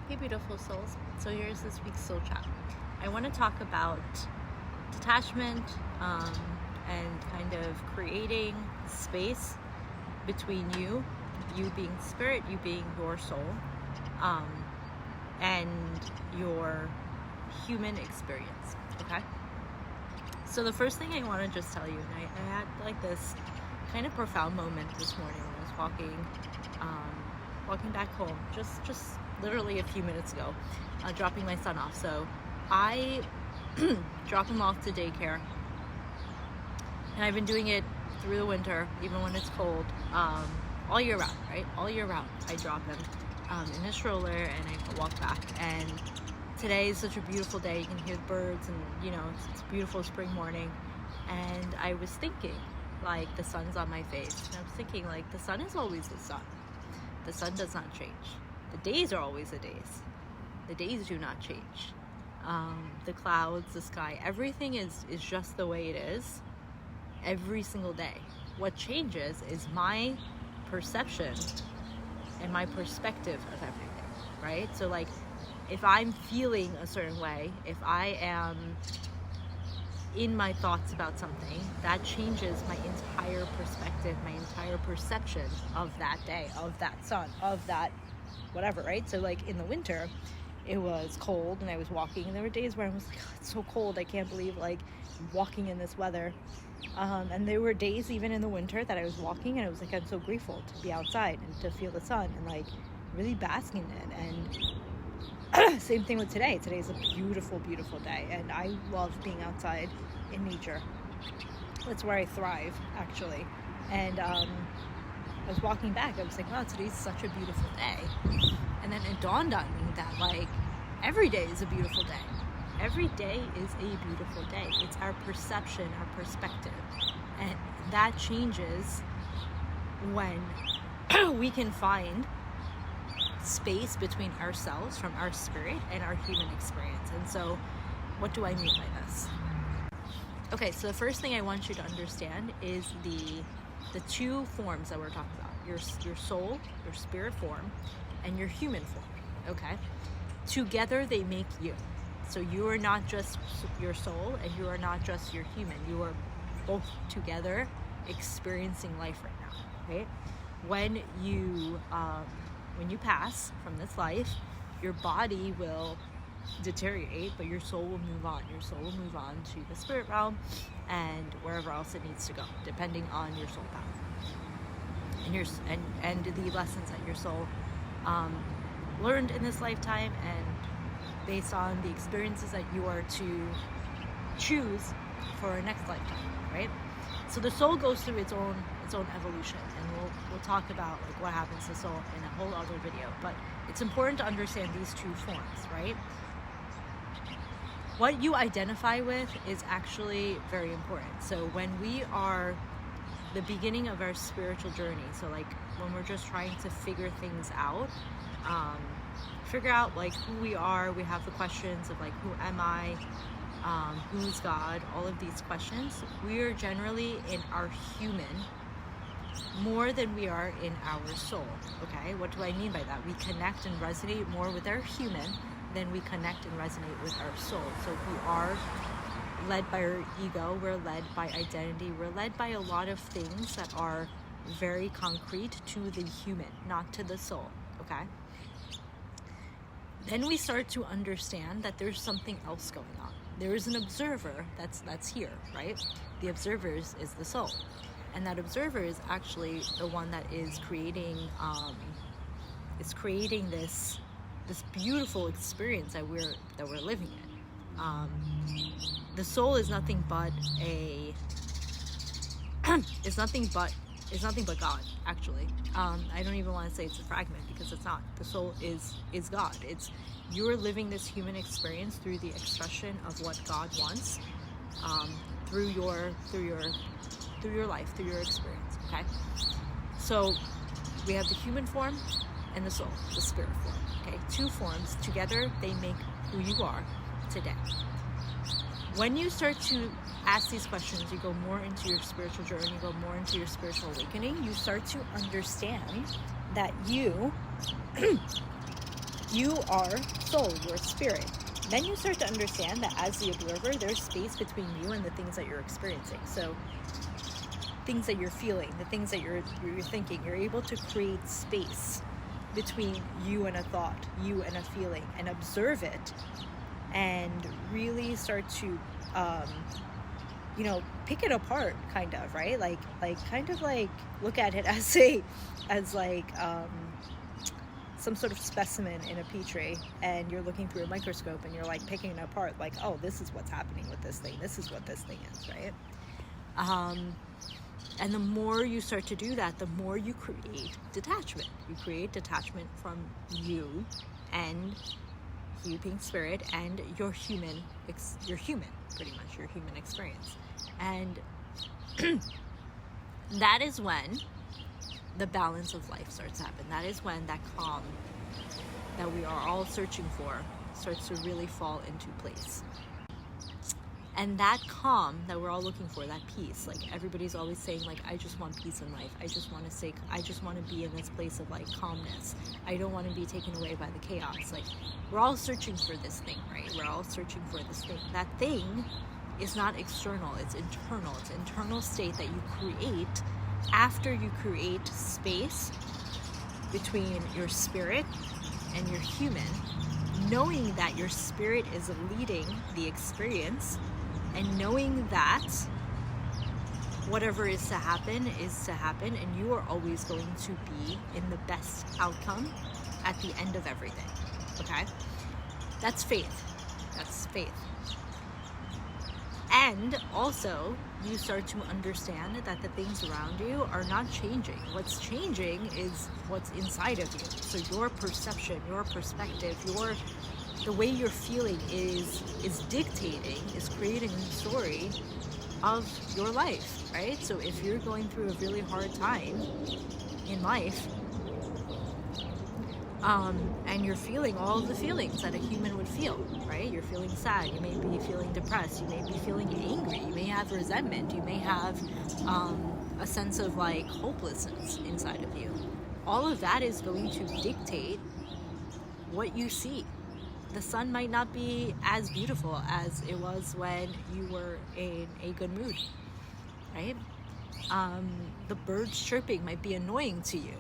Hey beautiful souls, so here's this week's soul chat. I want to talk about detachment and kind of creating space between you being spirit, you being your soul, and your human experience, okay? So the first thing I want to just tell you, and I had like this kind of profound moment this morning when I was walking back home, just literally a few minutes ago, dropping my son off. So I drop him off to daycare, and I've been doing it through the winter, even when it's cold, all year round, right? All year round, I drop him in his stroller, and I walk back. And today is such a beautiful day. You can hear the birds, and it's a beautiful spring morning. And I was thinking, like, the sun's on my face, and I was thinking, like, the sun is always the sun. The sun does not change. The days are always the days. The days do not change. The clouds, the sky, everything is just the way it is every single day. What changes is my perception and my perspective of everything, right? So, like, if I'm feeling a certain way, if I am in my thoughts about something, that changes my entire perspective, my entire perception of that day, of that sun, of that whatever, right? So, like, in the winter, it was cold and I was walking, and there were days where I was like, oh, it's so cold, I can't believe, like, walking in this weather. And there were days even in the winter that I was walking and I was like, I'm so grateful to be outside and to feel the sun and, like, really bask in it. And same thing with today. Today's a beautiful, beautiful day, and I love being outside in nature. That's where I thrive, actually. And I was walking back, I was like, wow, today's such a beautiful day. And then it dawned on me that, like, every day is a beautiful day. Every day is a beautiful day. It's our perception, our perspective. And that changes when we can find space between ourselves, from our spirit, and our human experience. And so, what do I mean by this? Okay, so the first thing I want you to understand is the two forms that we're talking about. Your soul, your spirit form, and your human form, okay? Together they make you. So you are not just your soul, and you are not just your human. You are both together experiencing life right now, right? When you pass from this life, your body will deteriorate, but your soul will move on. Your soul will move on to the spirit realm and wherever else it needs to go, depending on your soul path and the lessons that your soul learned in this lifetime, and based on the experiences that you are to choose for a next lifetime, right? So the soul goes through its own evolution, and we'll talk about, like, what happens to the soul in a whole other video. But it's important to understand these two forms, right? What you identify with is actually very important. So when we are the beginning of our spiritual journey, so, like, when we're just trying to figure things out, like, who we are, we have the questions of, like, who am I, who's God, all of these questions. We are generally in our human more than we are in our soul, okay? What do I mean by that? We connect and resonate more with our human than we connect and resonate with our soul. So we are led by our ego, we're led by identity, we're led by a lot of things that are very concrete to the human, not to the soul, okay? Then we start to understand that there's something else going on. There is an observer that's here, right? The observer is the soul. And that observer is actually the one that is creating this beautiful experience that we're living in. The soul is nothing but it's nothing but God, actually. I don't even want to say it's a fragment, because it's not. The soul is God. It's, you're living this human experience through the expression of what God wants, through your life, through your experience, okay? So we have the human form and the soul, the spirit form, okay? Two forms together, they make who you are today. When you start to ask these questions, you go more into your spiritual journey, you go more into your spiritual awakening, you start to understand that you You are soul, you're spirit. Then you start to understand that as the observer, there's space between you and the things that you're experiencing. So things that you're feeling, the things that you're thinking, you're able to create space between you and a thought, you and a feeling, and observe it and really start to pick it apart, kind of, right? Like kind of like look at it as some sort of specimen in a petri, and you're looking through a microscope and you're like picking it apart, like, oh, this is what's happening with this thing, this is what this thing is, right? And the more you start to do that, the more you create detachment. You create detachment from you and you being spirit and your human pretty much, your human experience. And that is when the balance of life starts to happen. That is when that calm that we are all searching for starts to really fall into place. And that calm that we're all looking for, that peace, like everybody's always saying, like, I just want peace in life. I just want to be in this place of like calmness. I don't want to be taken away by the chaos. Like, we're all searching for this thing, right? We're all searching for this thing. That thing is not external, it's internal. It's an internal state that you create after you create space between your spirit and your human, knowing that your spirit is leading the experience, and knowing that whatever is to happen, and you are always going to be in the best outcome at the end of everything, okay? That's faith. And also, you start to understand that the things around you are not changing. What's changing is what's inside of you. So your perception, your perspective, the way you're feeling is creating the story of your life, right? So if you're going through a really hard time in life, and you're feeling all of the feelings that a human would feel, right? You're feeling sad, you may be feeling depressed, you may be feeling angry, you may have resentment, you may have a sense of like hopelessness inside of you. All of that is going to dictate what you see. The sun might not be as beautiful as it was when you were in a good mood, right? The birds chirping might be annoying to you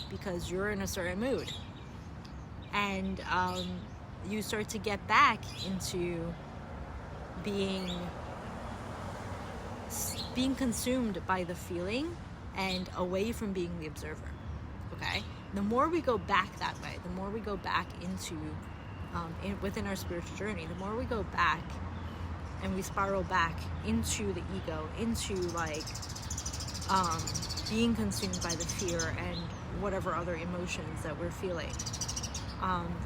because you're in a certain mood. And you start to get back into being consumed by the feeling and away from being the observer, okay? The more we go back that way, the more we go back into within our spiritual journey, the more we go back and we spiral back into the ego, into like being consumed by the fear and whatever other emotions that we're feeling.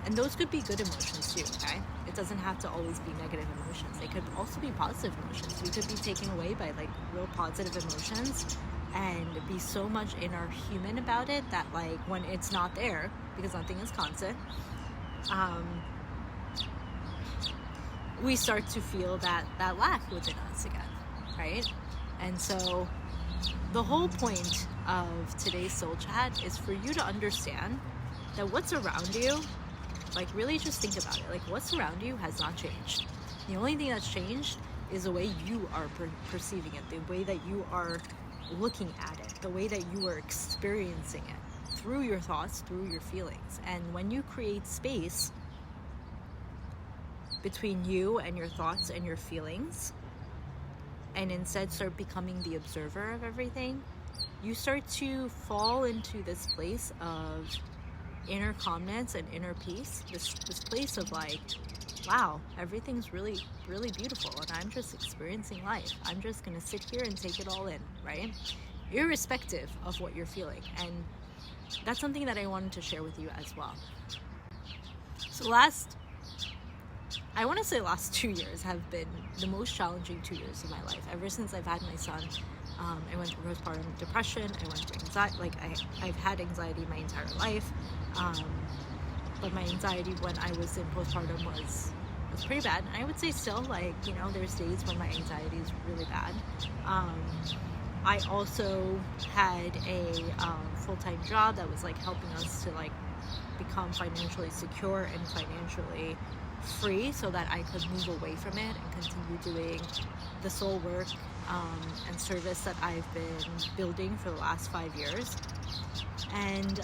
And those could be good emotions too, okay? It doesn't have to always be negative emotions. They could also be positive emotions. We could be taken away by like real positive emotions and be so much in our human about it that like when it's not there, because nothing is constant, we start to feel that lack within us again, right? And so the whole point of today's soul chat is for you to understand that what's around you, like really just think about it, like what's around you has not changed. The only thing that's changed is the way you are perceiving it, the way that you are looking at it, the way that you are experiencing it through your thoughts, through your feelings. And when you create space between you and your thoughts and your feelings, and instead start becoming the observer of everything, you start to fall into this place of inner calmness and inner peace, this place of like, wow, everything's really, really beautiful and I'm just experiencing life. I'm just gonna sit here and take it all in, right? Irrespective of what you're feeling. And that's something that I wanted to share with you as well. So last 2 years have been the most challenging 2 years of my life. Ever since I've had my son, I went through postpartum depression, I went through anxiety, like I've had anxiety my entire life, but my anxiety when I was in postpartum was pretty bad. And I would say still, like, you know, there's days when my anxiety is really bad. I also had a full-time job that was like helping us to like become financially secure and financially free so that I could move away from it and continue doing the soul work and service that I've been building for the last 5 years. And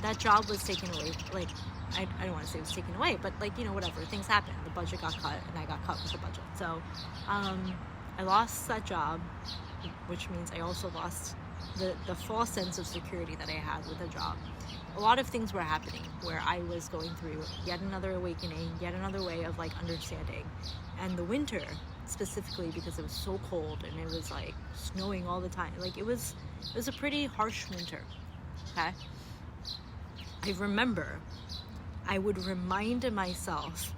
that job was taken away. Like, I don't want to say it was taken away, but like, whatever, things happen. The budget got cut and I got cut with the budget. So I lost that job, which means I also lost the false sense of security that I had with the job. A lot of things were happening where I was going through yet another awakening, yet another way of like understanding. And the winter, specifically because it was so cold and it was like snowing all the time, like it was a pretty harsh winter. Okay, I remember I would remind myself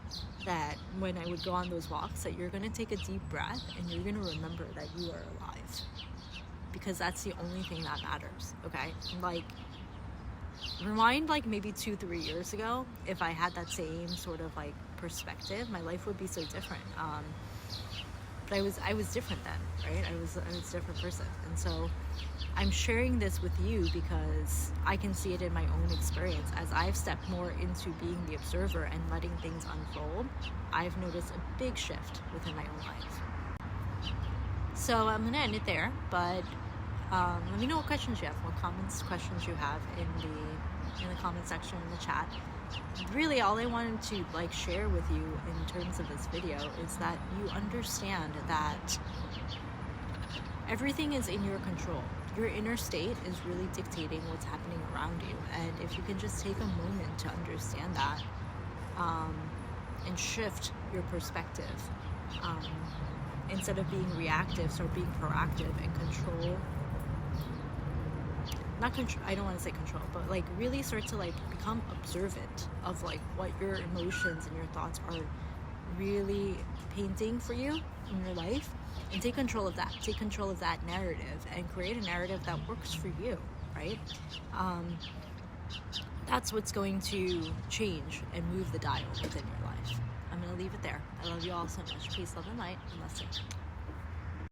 that when I would go on those walks, that you're going to take a deep breath and you're going to remember that you are alive, because that's the only thing that matters. Okay, like rewind like maybe 2-3 years ago, if I had that same sort of like perspective, my life would be so different. But I was different then, right? I was a different person. And so I'm sharing this with you because I can see it in my own experience. As I've stepped more into being the observer and letting things unfold, I've noticed a big shift within my own life. So I'm gonna end it there, but let me know what questions you have, what questions you have in the comment section, in the chat. Really, all I wanted to like share with you in terms of this video is that you understand that everything is in your control. Your inner state is really dictating what's happening around you, and if you can just take a moment to understand that and shift your perspective, instead of being reactive, start being proactive and control. Not control, I don't want to say control, but like really start to like become observant of like what your emotions and your thoughts are really painting for you in your life, and take control of that. Take control of that narrative and create a narrative that works for you, right? That's what's going to change and move the dial within your life. I'm going to leave it there. I love you all so much. Peace, love, and light. Namaste.